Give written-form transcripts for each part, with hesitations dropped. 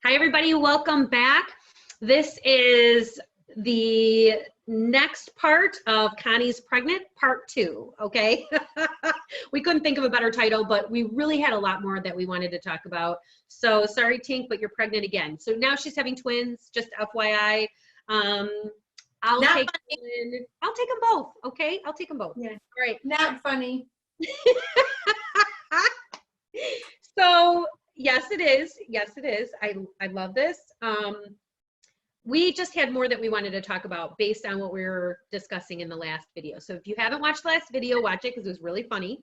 Hi, everybody. Welcome back. This is the next part of Connie's Pregnant, part 2, okay? We couldn't think of a better title, but we really had a lot more that we wanted to talk about. So sorry, Tink, but you're pregnant again. So now she's having twins, just FYI. I'll take them both, okay? I'll take them both. Yeah. All right. Not funny. So yes, it is. Yes, it is. I love this. We just had more that we wanted to talk about based on what we were discussing in the last video. So if you haven't watched the last video, watch it because it was really funny.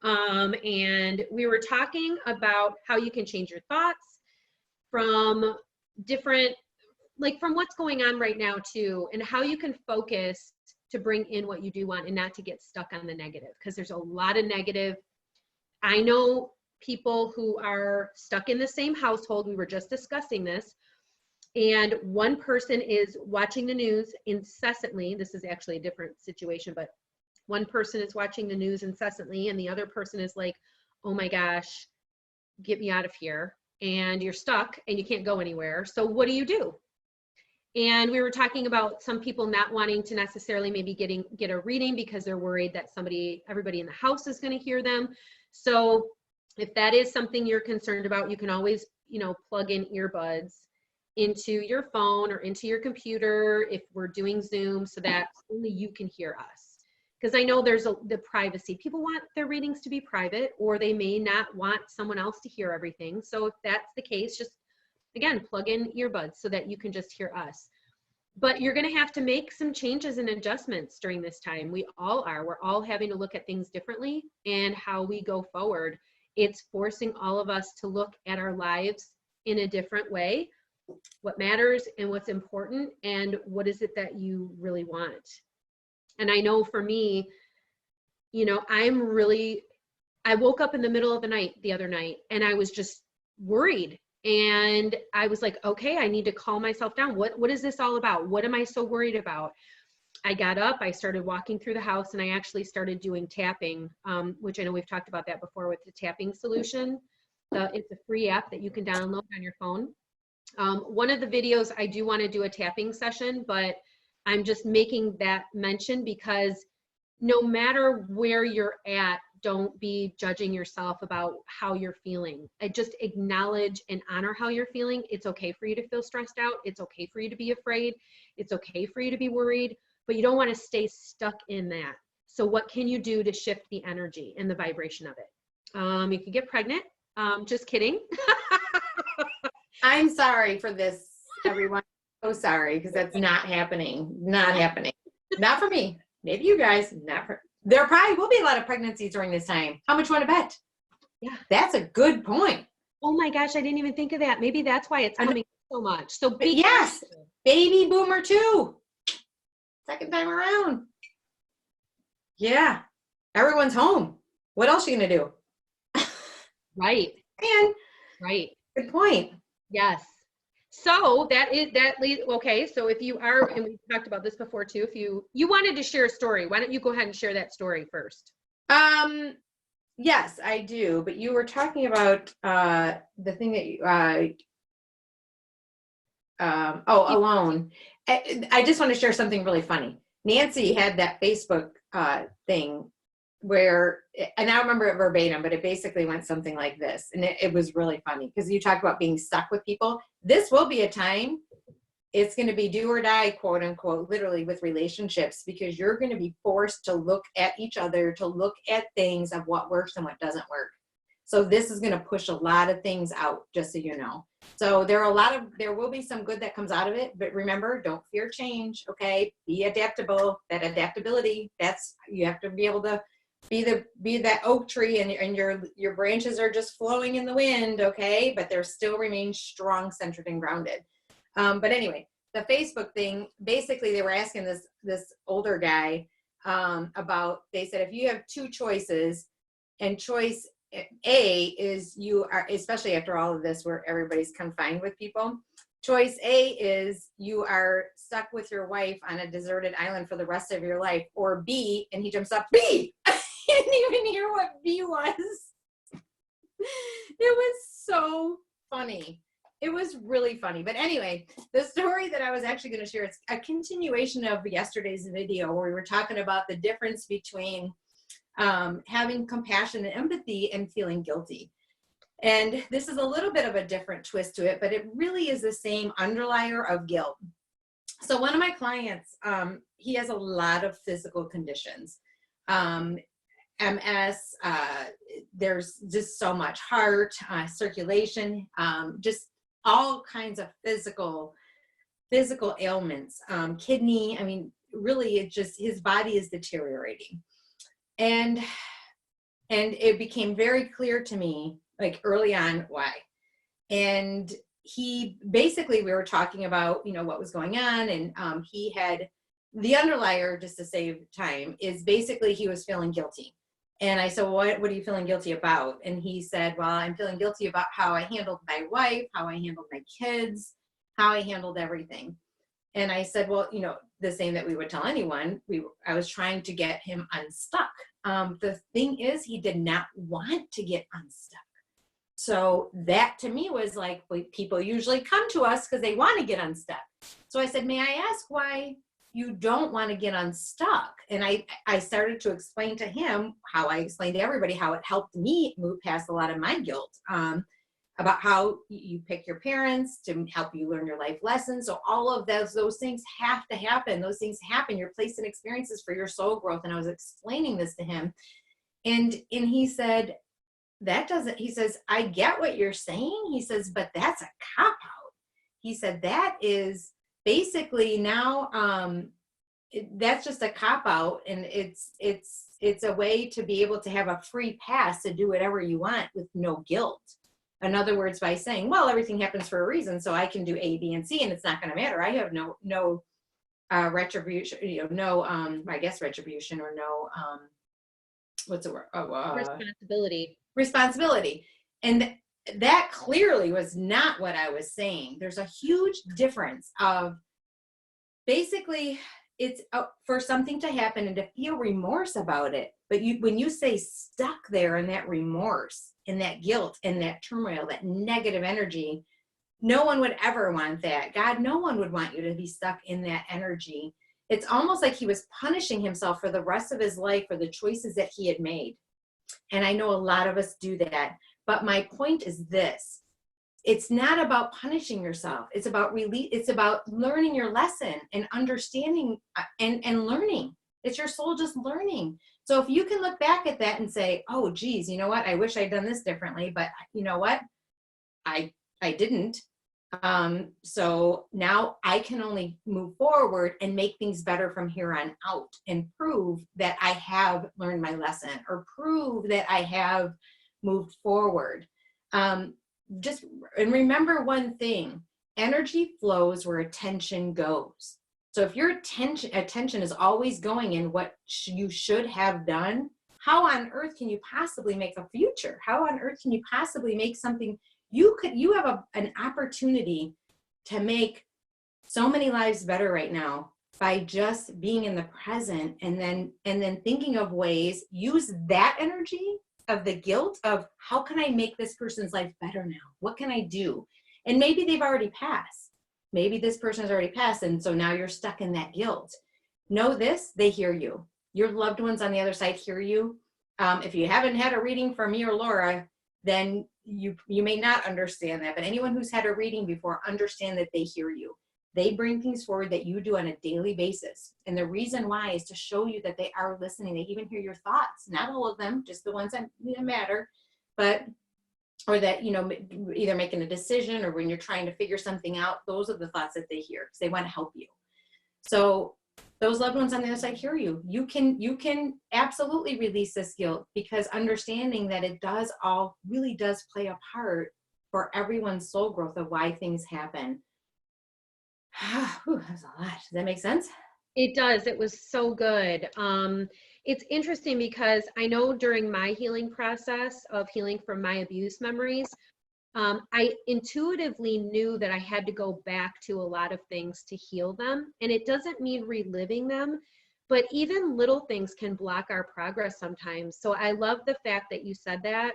And we were talking about how you can change your thoughts from different, like from what's going on right now too, and how you can focus to bring in what you do want and not to get stuck on the negative, because there's a lot of negative. I know people who are stuck in the same household. We were just discussing this. And one person is watching the news incessantly. This is actually a different situation, but one person is watching the news incessantly and the other person is like, oh my gosh, get me out of here. And you're stuck and you can't go anywhere. So what do? And we were talking about some people not wanting to necessarily maybe get a reading because they're worried that everybody in the house is going to hear them. So if that is something you're concerned about, you can always, plug in earbuds into your phone or into your computer if we're doing Zoom so that only you can hear us. Because I know there's the privacy. People want their readings to be private, or they may not want someone else to hear everything. So if that's the case, just, again, plug in earbuds so that you can just hear us. But you're going to have to make some changes and adjustments during this time. We all are. We're all having to look at things differently and how we go forward. It's forcing all of us to look at our lives in a different way, what matters and what's important, and what is it that you really want. And I know for me, I woke up in the middle of the night the other night and I was just worried. And I was like, okay, I need to calm myself down. What is this all about? What am I so worried about? I got up, I started walking through the house, and I actually started doing tapping, which I know we've talked about that before with the tapping solution. It's a free app that you can download on your phone. One of the videos, I do want to do a tapping session, but I'm just making that mention because no matter where you're at, don't be judging yourself about how you're feeling. I just acknowledge and honor how you're feeling. It's okay for you to feel stressed out. It's okay for you to be afraid. It's okay for you to be worried, but you don't want to stay stuck in that. So what can you do to shift the energy and the vibration of it? You can get pregnant. Just kidding. I'm sorry for this, everyone. So sorry, because that's not happening. Not happening. Not for me. Maybe you guys. There probably will be a lot of pregnancies during this time. How much you want to bet? Yeah. That's a good point. Oh my gosh, I didn't even think of that. Maybe that's why it's coming so much. So yes, baby boomer too. Second time around. Yeah. Everyone's home. What else are you going to do? Right. And right. Good point. Yes. So okay. So if you are, and we talked about this before too, if you wanted to share a story, why don't you go ahead and share that story first? Yes, I do. But you were talking about the thing that you, alone. I just want to share something really funny. Nancy had that Facebook thing where, and I don't remember it verbatim, but it basically went something like this. And it was really funny because you talk about being stuck with people. This will be a time, it's going to be do or die, quote unquote, literally with relationships, because you're going to be forced to look at each other, to look at things of what works and what doesn't work. So this is going to push a lot of things out, just so you know. So there will be some good that comes out of it, but remember, don't fear change. Okay. Be adaptable. That adaptability, you have to be able to be that oak tree, and your branches are just flowing in the wind. Okay. But they're still remain strong, centered, and grounded. But anyway, the Facebook thing, basically they were asking this older guy, about, they said, if you have two choices, and choice A is you are, especially after all of this where everybody's confined with people, choice A is you are stuck with your wife on a deserted island for the rest of your life, or B, and he jumps up, B! He didn't even hear what B was. It was so funny. it was really funny. But anyway, the story that I was actually going to share is a continuation of yesterday's video where we were talking about the difference between having compassion and empathy and feeling guilty. And this is a little bit of a different twist to it, but it really is the same underlier of guilt. So one of my clients, he has a lot of physical conditions. MS, there's just so much heart, circulation, just all kinds of physical ailments, kidney. I mean, really, it just, his body is deteriorating. And it became very clear to me, like early on, why. And he basically, we were talking about, you know, what was going on, and he had, the underlier, just to save time, is basically he was feeling guilty. And I said, well, what are you feeling guilty about? And he said, well, I'm feeling guilty about how I handled my wife, how I handled my kids, how I handled everything. And I said, well, you know, the same that we would tell anyone, I was trying to get him unstuck. The thing is, he did not want to get unstuck. So that to me was like, people usually come to us because they want to get unstuck. So I said, may I ask why you don't want to get unstuck? And I started to explain to him how I explained to everybody how it helped me move past a lot of my guilt, about how you pick your parents to help you learn your life lessons. So all of those things have to happen. Those things happen. You're placed in experiences for your soul growth. And I was explaining this to him, and he said, that doesn't, he says, I get what you're saying. He says, but that's a cop out. He said, that is basically now, that's just a cop out, and it's a way to be able to have a free pass to do whatever you want with no guilt. In other words, by saying, well, everything happens for a reason, so I can do A, B, and C, and it's not going to matter. I have no retribution, you know, no, I guess retribution, or no, what's the word? Responsibility. And that clearly was not what I was saying. There's a huge difference of basically, it's for something to happen and to feel remorse about it. But when you say stuck there in that remorse, in that guilt, in that turmoil, that negative energy, no one would ever want that. God, no one would want you to be stuck in that energy. It's almost like he was punishing himself for the rest of his life for the choices that he had made. And I know a lot of us do that. But my point is this. It's not about punishing yourself. It's about release. It's about learning your lesson and understanding and learning. It's your soul just learning. So if you can look back at that and say, oh, geez, you know what? I wish I'd done this differently, but you know what? I didn't. So now I can only move forward and make things better from here on out, and prove that I have learned my lesson, or prove that I have moved forward. And remember one thing, energy flows where attention goes. So if your attention is always going in what you should have done, how on earth can you possibly make a future? How on earth can you possibly make something? You have an opportunity to make so many lives better right now by just being in the present, and then thinking of ways, use that energy of the guilt of how can I make this person's life better now? What can I do? And maybe they've already passed. Maybe this person has already passed, and so now you're stuck in that guilt. Know this, they hear you. Your loved ones on the other side hear you. If you haven't had a reading from me or Laura, then you may not understand that. But anyone who's had a reading before, understand that they hear you. They bring things forward that you do on a daily basis. And the reason why is to show you that they are listening. They even hear your thoughts, not all of them, just the ones that matter, or that, you know, either making a decision or when you're trying to figure something out, those are the thoughts that they hear because they want to help you. So those loved ones on the other side hear you. You can absolutely release this guilt, because understanding that it really does play a part for everyone's soul growth of why things happen. Whew, that was a lot. Does that make sense? It does. It was so good. It's interesting because I know during my healing process of healing from my abuse memories, I intuitively knew that I had to go back to a lot of things to heal them. And it doesn't mean reliving them, but even little things can block our progress sometimes. So I love the fact that you said that.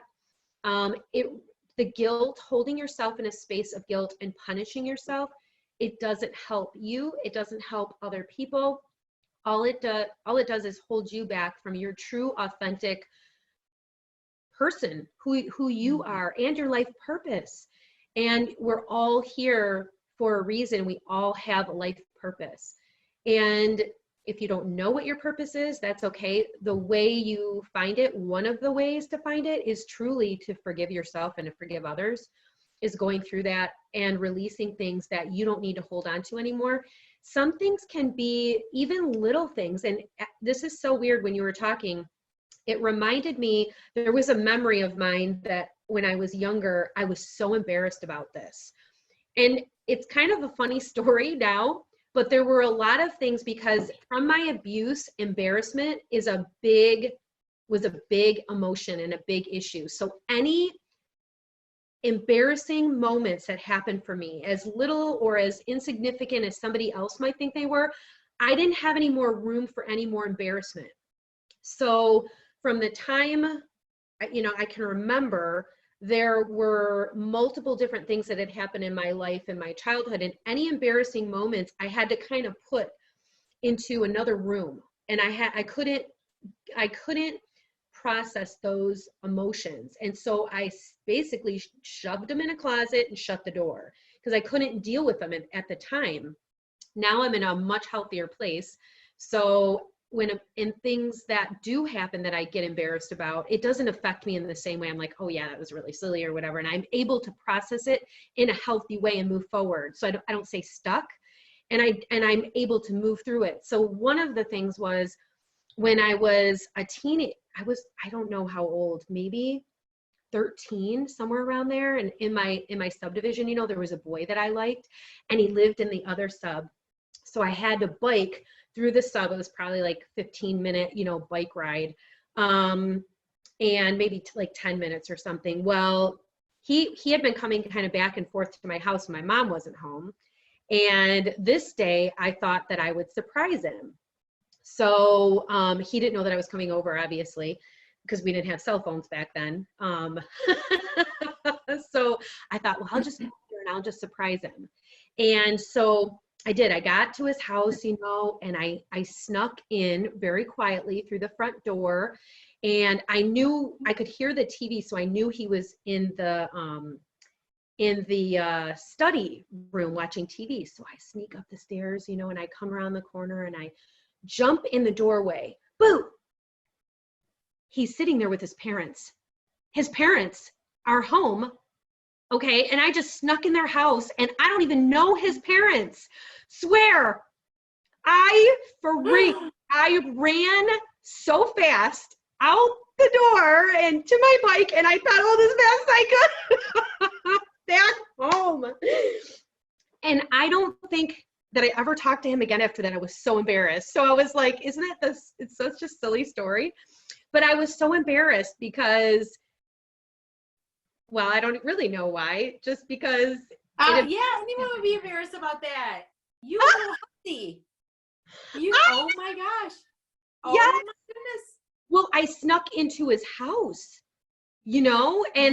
the guilt, holding yourself in a space of guilt and punishing yourself, it doesn't help you. It doesn't help other people. All it does is hold you back from your true, authentic person, who you are, and your life purpose. And we're all here for a reason. We all have a life purpose. And if you don't know what your purpose is, that's okay. The way you find it, one of the ways to find it, is truly to forgive yourself and to forgive others, is going through that and releasing things that you don't need to hold on to anymore. Some things can be even little things. And this is so weird. When you were talking, it reminded me, there was a memory of mine that when I was younger, I was so embarrassed about this. And it's kind of a funny story now, but there were a lot of things, because from my abuse, embarrassment was a big emotion and a big issue. So any embarrassing moments that happened for me, as little or as insignificant as somebody else might think they were, I didn't have any more room for any more embarrassment. So from the time, I can remember, there were multiple different things that had happened in my life, in my childhood, and any embarrassing moments I had to kind of put into another room. And I couldn't process those emotions. And so I basically shoved them in a closet and shut the door, because I couldn't deal with them at the time. Now I'm in a much healthier place. So in things that do happen that I get embarrassed about, it doesn't affect me in the same way. I'm like, oh yeah, that was really silly or whatever. And I'm able to process it in a healthy way and move forward. So I don't stay stuck, and I'm able to move through it. So one of the things was, when I was a teenager, I don't know how old, maybe 13, somewhere around there. And in my subdivision, there was a boy that I liked, and he lived in the other sub. So I had to bike through the sub. It was probably like 15-minute, bike ride, and maybe like 10 minutes or something. Well, he had been coming kind of back and forth to my house when my mom wasn't home. And this day I thought that I would surprise him. So he didn't know that I was coming over, obviously, because we didn't have cell phones back then. So I thought, well, I'll just go here and I'll just surprise him. And so I did. I got to his house, and I snuck in very quietly through the front door, and I knew I could hear the TV, so I knew he was in the study room watching TV. So I sneak up the stairs, and I come around the corner and I jump in the doorway. Boo! He's sitting there with his parents. His parents are home. Okay, and I just snuck in their house, and I don't even know his parents. Swear, I freaked. I ran so fast out the door and to my bike, and I pedaled as fast as I could back home. And I don't think that I ever talked to him again after that. I was so embarrassed. So I was like, isn't that this? It's such a silly story. But I was so embarrassed because, well, I don't really know why. Just because. Yeah, anyone would be embarrassed about that. You were so healthy. Oh my gosh. Oh yes. my goodness. Well, I snuck into his house, and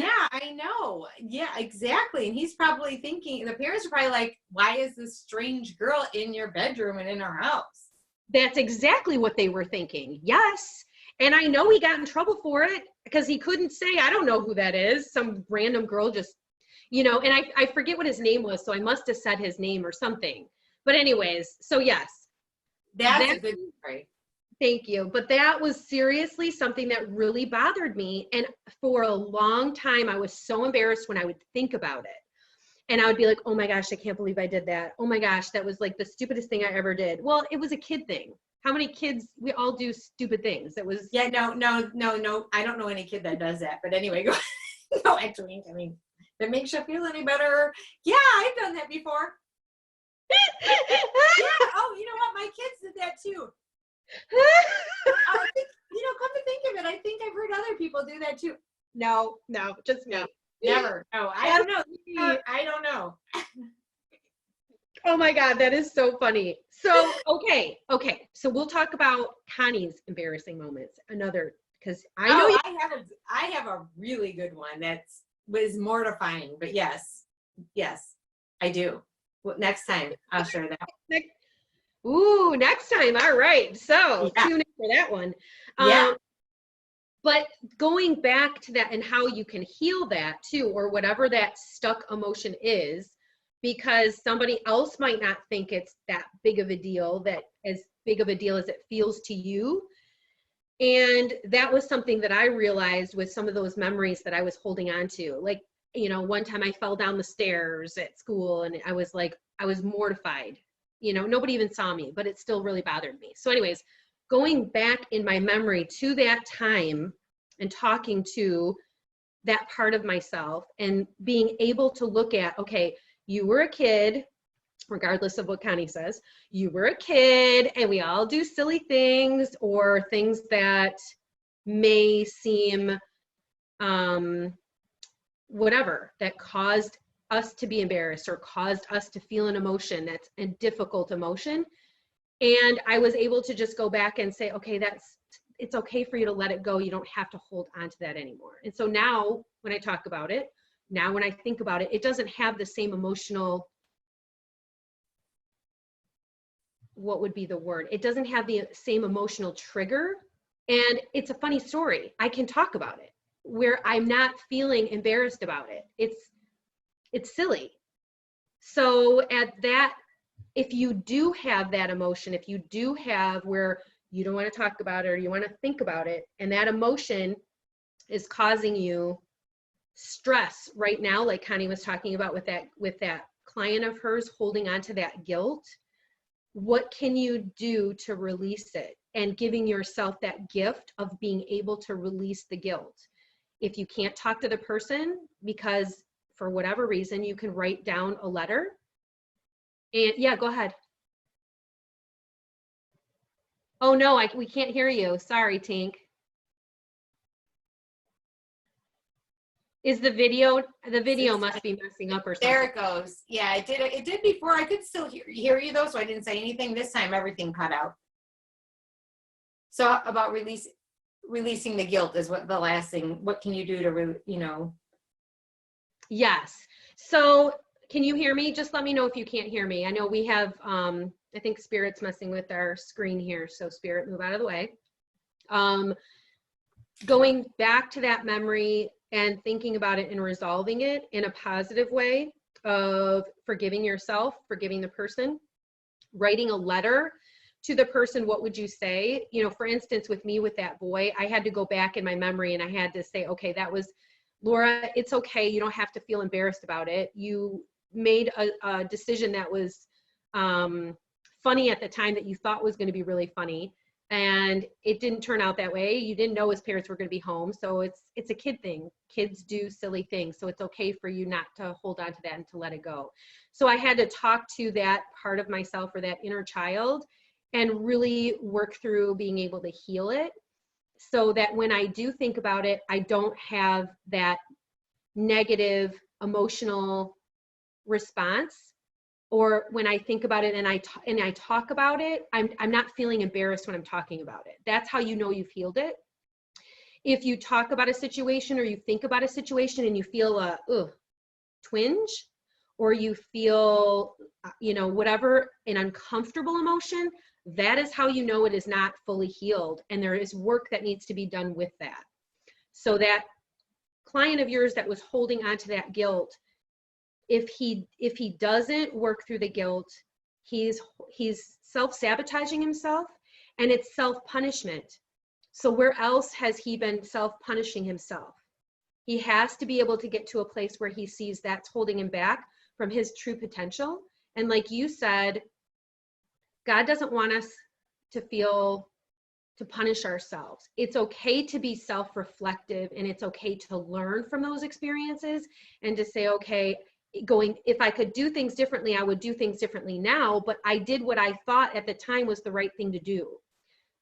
yeah, I know. Yeah, exactly. And he's probably thinking, the parents are probably like, why is this strange girl in your bedroom and in our house? That's exactly what they were thinking. Yes. And I know he got in trouble for it, because he couldn't say, I don't know who that is. Some random girl just, and I forget what his name was. So I must have said his name or something. But anyways, so yes. That's a good story. Thank you. But that was seriously something that really bothered me. And for a long time, I was so embarrassed when I would think about it. And I would be like, oh my gosh, I can't believe I did that. Oh my gosh, that was like the stupidest thing I ever did. Well, it was a kid thing. How many kids, we all do stupid things. It was. Yeah, no. I don't know any kid that does that. But anyway, go. No, actually, I mean, if it makes you feel any better. Yeah, I've done that before. Yeah. Oh, you know what? My kids did that too. I think, come to think of it, I think I've heard other people do that too. No, just me. No, never. No, I don't know. I don't know. Oh my God, that is so funny. So, okay. So we'll talk about Connie's embarrassing moments. Another, because I know I have a really good one. That's was mortifying, but yes, I do. Well, next time I'll share that. Ooh, next time. All right. So Yeah. tune in for that one. Yeah. But going back to that and how you can heal that too, or whatever that stuck emotion is, because somebody else might not think it's that big of a deal, that as big of a deal as it feels to you. And that was something that I realized with some of those memories that I was holding on to. Like, you know, one time I fell down the stairs at school and I was like, I was mortified. You know, nobody even saw me, but it still really bothered me. So anyways, going back in my memory to that time and talking to that part of myself and being able to look at, okay, you were a kid, regardless of what Connie says, you were a kid and we all do silly things or things that may seem whatever, that caused us to be embarrassed or caused us to feel an emotion that's a difficult emotion. And I was able to just go back and say, okay, it's okay for you to let it go. You don't have to hold on to that anymore. And so now when I talk about it, now when I think about it, it doesn't have the same emotional, what would be the word? It doesn't have the same emotional trigger. And it's a funny story. I can talk about it where I'm not feeling embarrassed about it. It's silly. So at that, if you do have that emotion, if you do have where you don't want to talk about it or you want to think about it, and that emotion is causing you stress right now, like Connie was talking about with that client of hers holding on to that guilt, what can you do to release it? And giving yourself that gift of being able to release the guilt. If you can't talk to the person because for whatever reason, you can write down a letter. And yeah, go ahead. Oh no, we can't hear you. Sorry, Tink. Is the video must be messing up or something. There it goes. Yeah, it did before. I could still hear you though, so I didn't say anything. This time everything cut out. So about releasing the guilt is what the last thing. What can you do to Yes. So can you hear me? Just let me know if you can't hear me. I know we have, I think Spirit's messing with our screen here. So Spirit, move out of the way. Going back to that memory and thinking about it and resolving it in a positive way of forgiving yourself, forgiving the person, writing a letter to the person. What would you say? You know, for instance, with me, with that boy, I had to go back in my memory and I had to say, okay, that was Laura, it's okay. You don't have to feel embarrassed about it. You made a decision that was funny at the time, that you thought was going to be really funny. And it didn't turn out that way. You didn't know his parents were going to be home. So it's a kid thing. Kids do silly things. So it's okay for you not to hold on to that and to let it go. So I had to talk to that part of myself, or that inner child, and really work through being able to heal it, so that when I do think about it, I don't have that negative emotional response. Or when I think about it and I talk about it, I'm not feeling embarrassed when I'm talking about it. That's how you know you've healed it. If you talk about a situation or you think about a situation and you feel a twinge, or you feel, whatever, an uncomfortable emotion, that is how you know it is not fully healed. And there is work that needs to be done with that. So that client of yours that was holding on to that guilt, if he doesn't work through the guilt, he's self-sabotaging himself, and it's self-punishment. So where else has he been self-punishing himself? He has to be able to get to a place where he sees that's holding him back from his true potential. And like you said, God doesn't want us to punish ourselves. It's okay to be self-reflective, and it's okay to learn from those experiences and to say, okay, if I could do things differently, I would do things differently now, but I did what I thought at the time was the right thing to do.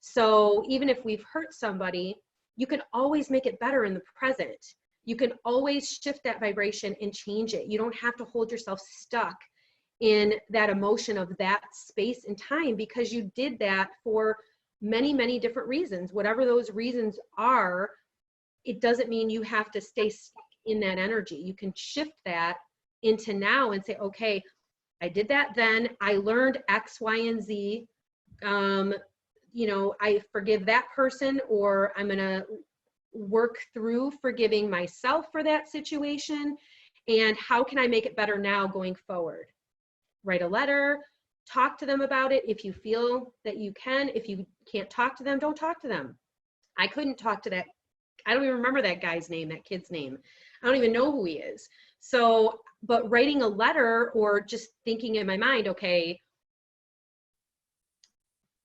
So even if we've hurt somebody, you can always make it better in the present. You can always shift that vibration and change it. You don't have to hold yourself stuck in that emotion of that space and time, because you did that for many, many different reasons. Whatever those reasons are, it doesn't mean you have to stay stuck in that energy. You can shift that into now and say, okay, I did that then. I learned X, Y, and Z. You know, I forgive that person, or I'm going to work through forgiving myself for that situation. And how can I make it better now going forward? Write a letter, talk to them about it if you feel that you can. If you can't talk to them, don't talk to them. I couldn't talk to that. I don't even remember that guy's name, that kid's name. I don't even know who he is. So, but writing a letter or just thinking in my mind, okay,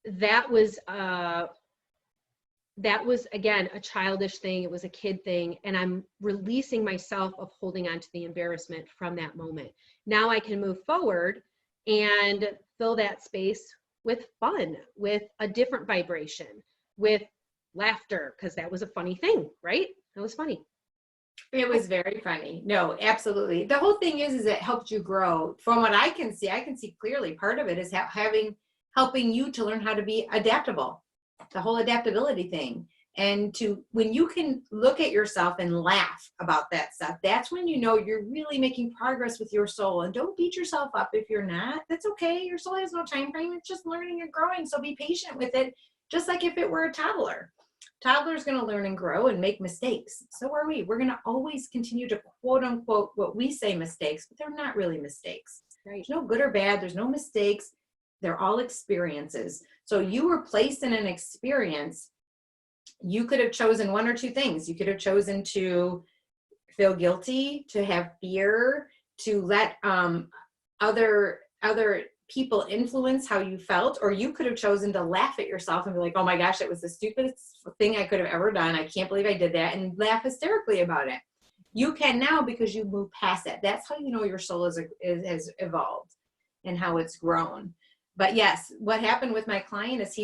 that was again a childish thing. It was a kid thing, and I'm releasing myself of holding on to the embarrassment from that moment. Now I can move forward and fill that space with fun, with a different vibration, with laughter, because that was a funny thing, right? That was funny. It was very funny. No, absolutely. The whole thing is it helped you grow. From what I can see clearly, part of it is helping you to learn how to be adaptable, the whole adaptability thing. And when you can look at yourself and laugh about that stuff, that's when you know you're really making progress with your soul. And don't beat yourself up if you're not. That's okay. Your soul has no time frame. It's just learning and growing. So be patient with it, just like if it were a toddler. Toddler's going to learn and grow and make mistakes. So are we. We're going to always continue to quote unquote what we say mistakes, but they're not really mistakes. Right. There's no good or bad. There's no mistakes. They're all experiences. So you were placed in an experience. You could have chosen one or two things. You could have chosen to feel guilty, to have fear, to let other people influence how you felt, or you could have chosen to laugh at yourself and be like, oh my gosh, it was the stupidest thing I could have ever done. I can't believe I did that, and laugh hysterically about it. You can now because you move past it. That's how you know your soul has evolved and how it's grown. But yes, what happened with my client is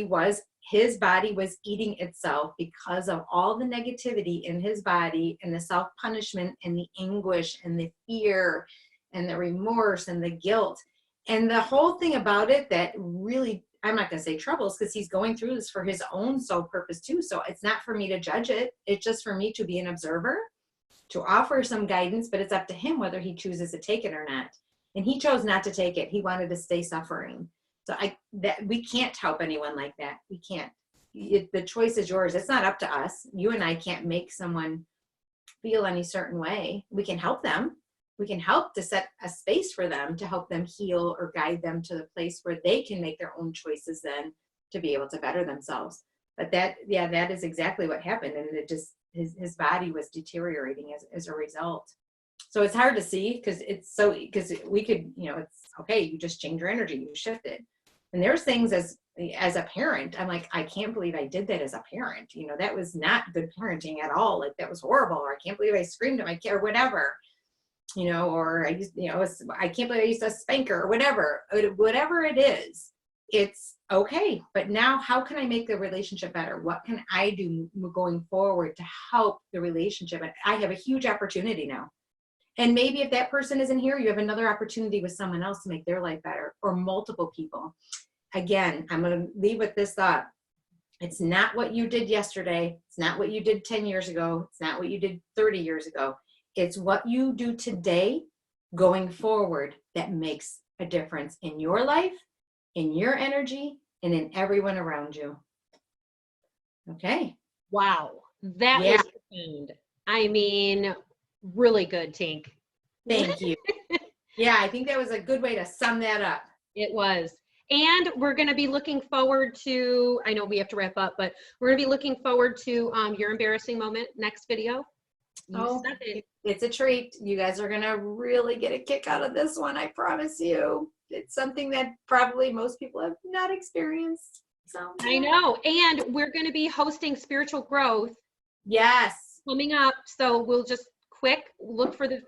his body was eating itself because of all the negativity in his body and the self-punishment and the anguish and the fear and the remorse and the guilt. And the whole thing about it that really, I'm not going to say troubles, because he's going through this for his own soul purpose too. So it's not for me to judge it. It's just for me to be an observer, to offer some guidance, but it's up to him whether he chooses to take it or not. And he chose not to take it. He wanted to stay suffering. So we can't help anyone like that. We can't. The choice is yours. It's not up to us. You and I can't make someone feel any certain way. We can help them. We can help to set a space for them, to help them heal or guide them to the place where they can make their own choices then to be able to better themselves. But that is exactly what happened. And it just, his body was deteriorating as a result. So it's hard to see because we could, it's okay. You just change your energy, you shift it. And there's things as a parent, I'm like, I can't believe I did that as a parent. That was not good parenting at all. Like that was horrible. Or I can't believe I screamed at my kid or whatever, or I can't believe I used a spanker or whatever it is, it's okay. But now how can I make the relationship better? What can I do going forward to help the relationship? And I have a huge opportunity now. And maybe if that person isn't here, you have another opportunity with someone else to make their life better, or multiple people. Again, I'm going to leave with this thought. It's not what you did yesterday. It's not what you did 10 years ago. It's not what you did 30 years ago. It's what you do today going forward that makes a difference in your life, in your energy, and in everyone around you. Okay. Wow. That was profound. I mean, really good, Tink. Thank you. Yeah, I think that was a good way to sum that up. It was. And we're going to be looking forward to, I know we have to wrap up, but we're going to be looking forward to your embarrassing moment next video. Said it. It's a treat. You guys are going to really get a kick out of this one. I promise you. It's something that probably most people have not experienced. So I know. And we're going to be hosting Spiritual Growth. Yes. Coming up. So we'll just look for the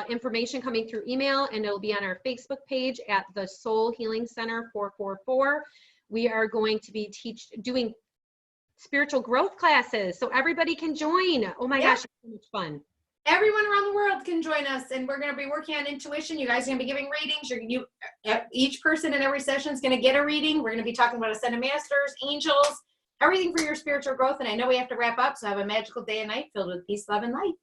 information coming through email, and it'll be on our Facebook page at the Soul Healing Center 444. We are going to be doing spiritual growth classes, so everybody can join. Oh my gosh, it's so much fun. Everyone around the world can join us, and we're going to be working on intuition. You guys are going to be giving readings. Each person in every session is going to get a reading. We're going to be talking about ascended masters, angels, everything for your spiritual growth. And I know we have to wrap up, so have a magical day and night filled with peace, love, and light.